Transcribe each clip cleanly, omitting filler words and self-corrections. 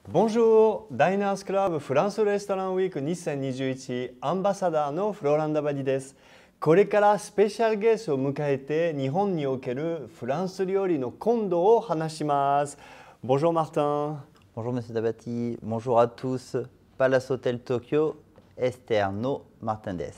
Bonjour! ダイナースクラブフランスレストランウィーク2021アンバサダーのフローランダバディです。これからスペシャルゲストを迎えて日本におけるフランス料理の今度を話します。Bonjour Martin! Bonjour Monsieur Dabati, bonjour à tous. Palace Hotel Tokyo, Esther No Martin des.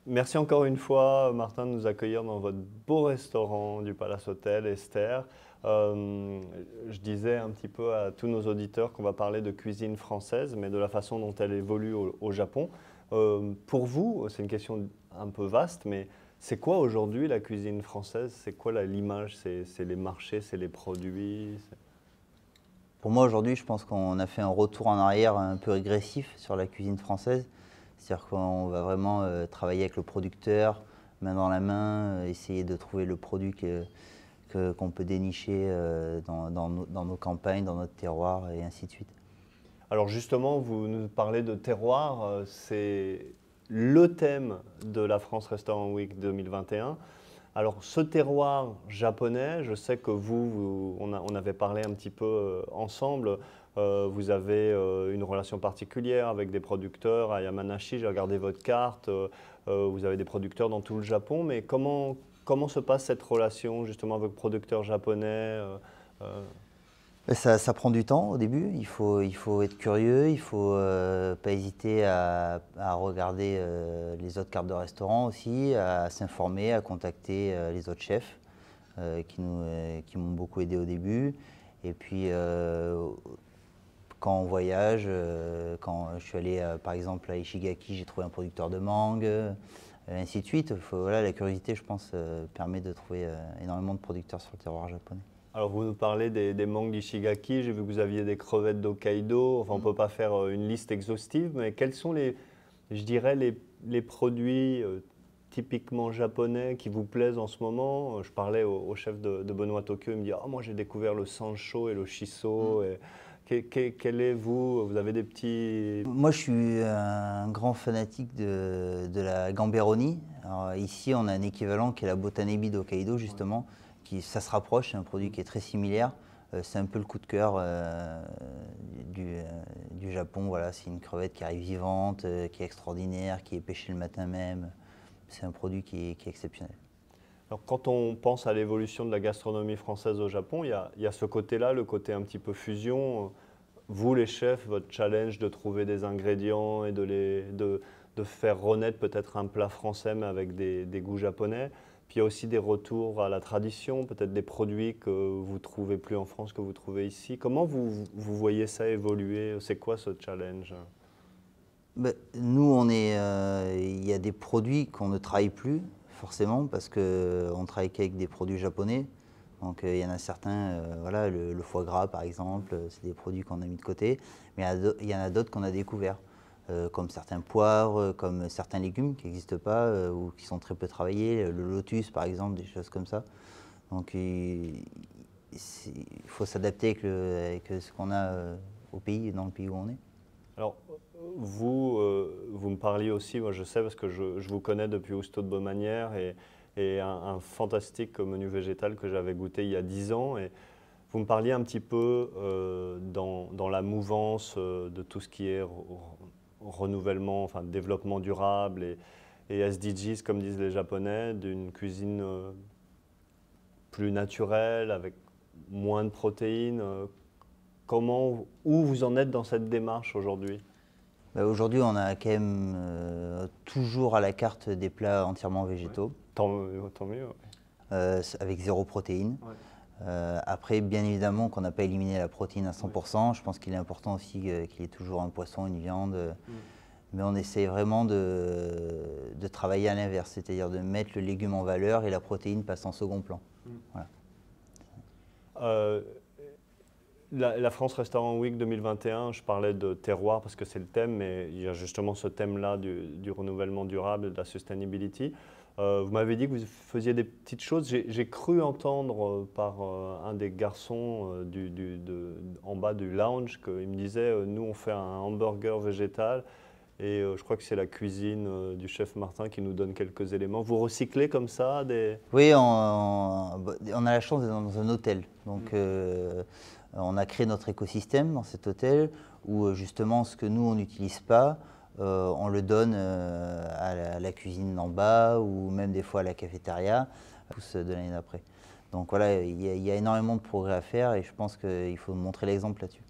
Merci encore une fois Martin de nous accueillir dans votre beau restaurant du Palace Hotel Esther. Je disais un petit peu à tous nos auditeurs qu'on va parler de cuisine française, mais de la façon dont elle évolue au Japon. Pour vous, c'est une question un peu vaste, mais c'est quoi aujourd'hui la cuisine française? C'est quoi l'image? C'est les marchés, c'est les produits? Pour moi aujourd'hui, je pense qu'on a fait un retour en arrière un peu régressif sur la cuisine française. C'est-à-dire qu'on va vraiment travailler avec le producteur, main dans la main, essayer de trouver le produit qu'on peut dénicher dans nos campagnes, dans notre terroir et ainsi de suite. Alors justement, vous nous parlez de terroir, c'est le thème de la France Restaurant Week 2021. Alors ce terroir japonais, je sais que on avait parlé un petit peu ensemble, vous avez une relation particulière avec des producteurs à Yamanashi, j'ai regardé votre carte, vous avez des producteurs dans tout le Japon, mais comment se passe cette relation justement avec le producteur japonais? Ça prend du temps au début, il faut être curieux, il ne faut pas hésiter à regarder les autres cartes de restaurant aussi, à s'informer, à contacter les autres chefs qui m'ont beaucoup aidé au début. Et puis quand on voyage, quand je suis allé par exemple à Ishigaki, j'ai trouvé un producteur de mangue, ainsi de suite. Voilà, la curiosité, je pense, permet de trouver énormément de producteurs sur le terroir japonais. Alors vous nous parlez des mangues d'Ishigaki, j'ai vu que vous aviez des crevettes d'Hokkaido, enfin on ne peut pas faire une liste exhaustive, mais quels sont je dirais les produits typiquement japonais qui vous plaisent en ce moment? Je parlais au chef de Benoît Tokyo, il me dit « Ah, moi j'ai découvert le sancho et le shiso ». Quel est vous avez des petits… Moi je suis un grand fanatique de la gamberoni. Alors, ici on a un équivalent qui est la botanebi d'Hokkaido justement. Ça se rapproche, c'est un produit qui est très similaire. C'est un peu le coup de cœur du Japon. Voilà, c'est une crevette qui arrive vivante, qui est extraordinaire, qui est pêchée le matin même. C'est un produit qui est exceptionnel. Alors, quand on pense à l'évolution de la gastronomie française au Japon, il y a ce côté-là, le côté un petit peu fusion. Vous, les chefs, votre challenge de trouver des ingrédients et de faire renaître peut-être un plat français mais avec des goûts japonais. Puis il y a aussi des retours à la tradition, peut-être des produits que vous ne trouvez plus en France, que vous trouvez ici. Comment vous voyez ça évoluer? C'est quoi ce challenge? Nous, il y a des produits qu'on ne travaille plus forcément parce qu'on travaille qu'avec des produits japonais. Donc il y en a certains, voilà, le foie gras par exemple, c'est des produits qu'on a mis de côté. Mais il y en a d'autres qu'on a découverts. Comme certains poivres, comme certains légumes qui n'existent pas ou qui sont très peu travaillés, le lotus par exemple, des choses comme ça. Donc il faut s'adapter avec ce qu'on a au pays, dans le pays où on est. Alors vous me parliez aussi, moi je sais parce que je vous connais depuis Housteau de Baumanière et un fantastique menu végétal que j'avais goûté il y a 10 ans. Et vous me parliez un petit peu dans la mouvance de tout ce qui est renouvellement, enfin développement durable et SDGs, comme disent les Japonais, d'une cuisine plus naturelle, avec moins de protéines. Où vous en êtes dans cette démarche aujourd'hui? Aujourd'hui, on a quand même toujours à la carte des plats entièrement végétaux. Ouais. Tant mieux. Ouais. Avec zéro protéine. Ouais. Après, bien évidemment qu'on n'a pas éliminé la protéine à 100%. Ouais. Je pense qu'il est important aussi qu'il y ait toujours un poisson, une viande. Mais on essaie vraiment de travailler à l'inverse, c'est-à-dire de mettre le légume en valeur et la protéine passe en second plan. Voilà. La France Restaurant Week 2021, je parlais de terroir parce que c'est le thème, mais il y a justement ce thème-là du renouvellement durable, de la sustainability. Vous m'avez dit que vous faisiez des petites choses. J'ai cru entendre par un des garçons en bas du lounge qu'il me disait nous on fait un hamburger végétal Et je crois que c'est la cuisine du chef Martin qui nous donne quelques éléments. Vous recyclez comme ça des... Oui, on a la chance d'être dans un hôtel. Donc, on a créé notre écosystème dans cet hôtel où justement ce que nous, on n'utilise pas, on le donne à la cuisine d'en bas ou même des fois à la cafétéria, tous de l'année d'après. Donc voilà, il y a énormément de progrès à faire et je pense qu'il faut montrer l'exemple là-dessus.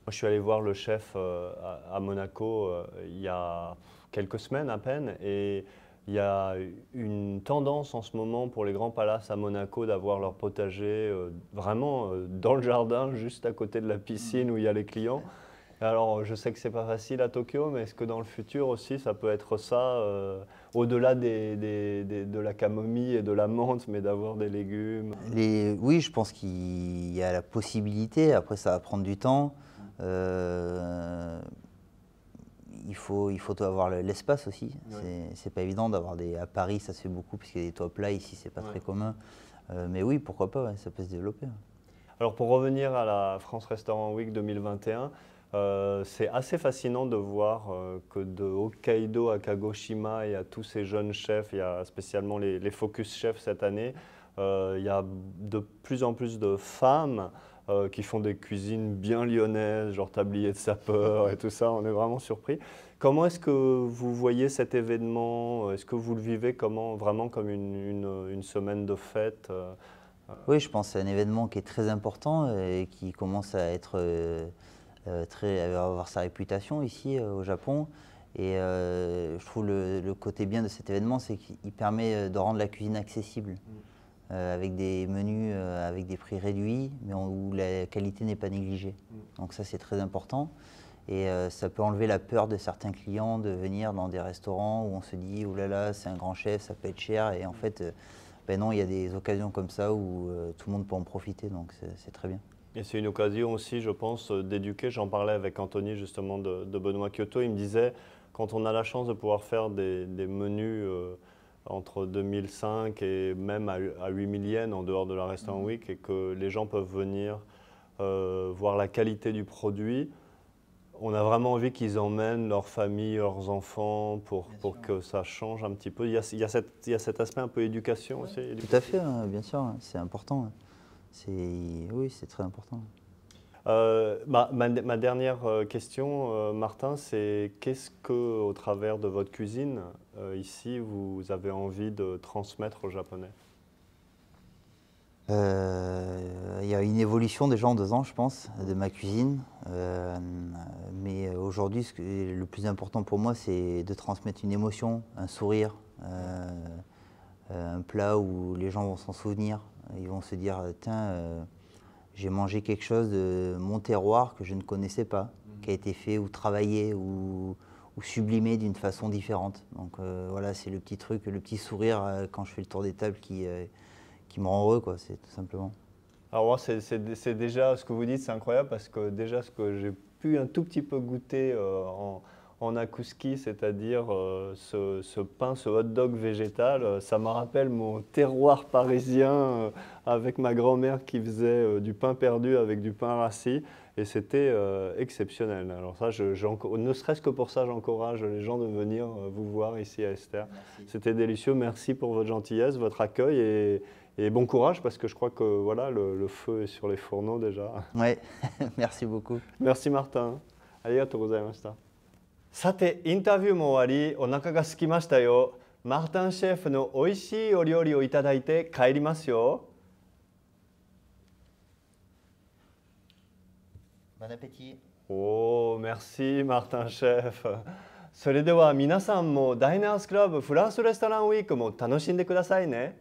Moi, je suis allé voir le chef à Monaco il y a quelques semaines à peine et il y a une tendance en ce moment pour les grands palaces à Monaco d'avoir leur potager vraiment dans le jardin, juste à côté de la piscine où il y a les clients. Alors, je sais que c'est pas facile à Tokyo, mais est-ce que dans le futur aussi, ça peut être ça, au-delà de la camomille et de la menthe, mais d'avoir des légumes? Oui, je pense qu'il y a la possibilité, après ça va prendre du temps. Il faut avoir l'espace aussi. Ouais. C'est pas évident d'avoir des... À Paris, ça se fait beaucoup parce qu'il y a des toits plats. Ici, c'est pas très commun. Mais oui, pourquoi pas, ouais, ça peut se développer. Alors, pour revenir à la France Restaurant Week 2021, c'est assez fascinant de voir que de Hokkaido à Kagoshima, il y a tous ces jeunes chefs, il y a spécialement les focus chefs cette année. Il y a de plus en plus de femmes qui font des cuisines bien lyonnaises, genre tablier de sapeur et tout ça, on est vraiment surpris. Comment est-ce que vous voyez cet événement? Est-ce que vous le vivez vraiment comme une semaine de fête? Oui, je pense que c'est un événement qui est très important et qui commence à être à avoir sa réputation ici au Japon. Et je trouve le côté bien de cet événement, c'est qu'il permet de rendre la cuisine accessible. Avec des menus avec des prix réduits, mais où la qualité n'est pas négligée. Donc ça, c'est très important. Et ça peut enlever la peur de certains clients de venir dans des restaurants où on se dit « oh là là, c'est un grand chef, ça peut être cher ». Et en fait, ben non, il y a des occasions comme ça où tout le monde peut en profiter, donc c'est très bien. Et c'est une occasion aussi, je pense, d'éduquer. J'en parlais avec Anthony, justement, de Benoît Kyoto. Il me disait, quand on a la chance de pouvoir faire des menus entre 2005 et même à 8000 yens en dehors de la Restaurant Week et que les gens peuvent venir voir la qualité du produit, on a vraiment envie qu'ils emmènent leur famille, leurs enfants pour que ça change un petit peu. Il y a cet aspect un peu éducation aussi. Tout à fait, bien sûr, c'est important. Oui, c'est très important. Ma dernière question, Martin, c'est qu'est-ce que, au travers de votre cuisine, ici, vous avez envie de transmettre aux Japonais? Il y a une évolution déjà en 2 ans, je pense, de ma cuisine. Mais aujourd'hui, le plus important pour moi, c'est de transmettre une émotion, un sourire, un plat où les gens vont s'en souvenir. Ils vont se dire, tiens, j'ai mangé quelque chose de mon terroir que je ne connaissais pas, qui a été fait ou travaillé ou sublimé d'une façon différente. Donc voilà, c'est le petit truc, le petit sourire quand je fais le tour des tables qui me rend heureux, quoi, c'est tout simplement. Alors moi, c'est déjà ce que vous dites, c'est incroyable parce que déjà ce que j'ai pu un tout petit peu goûter en akuski, c'est-à-dire ce pain, ce hot dog végétal, ça me rappelle mon terroir parisien avec ma grand-mère qui faisait du pain perdu avec du pain rassis et c'était exceptionnel. Alors ça, ne serait-ce que pour ça, j'encourage les gens de venir vous voir ici à Esther. C'était délicieux, merci pour votre gentillesse, votre accueil et bon courage parce que je crois que voilà, le feu est sur les fourneaux déjà. Ouais, merci beaucoup. Merci Martin. Arigatou gozaimashita. さて、インタビューも終わり、お腹が空きましたよ。マルタンシェフの美味しいお料理をいただいて帰りますよ。Bon appétit. Oh, merci Martin Chef。それでは皆さんもダイナースクラブフランスレストランウィークも楽しんでくださいね。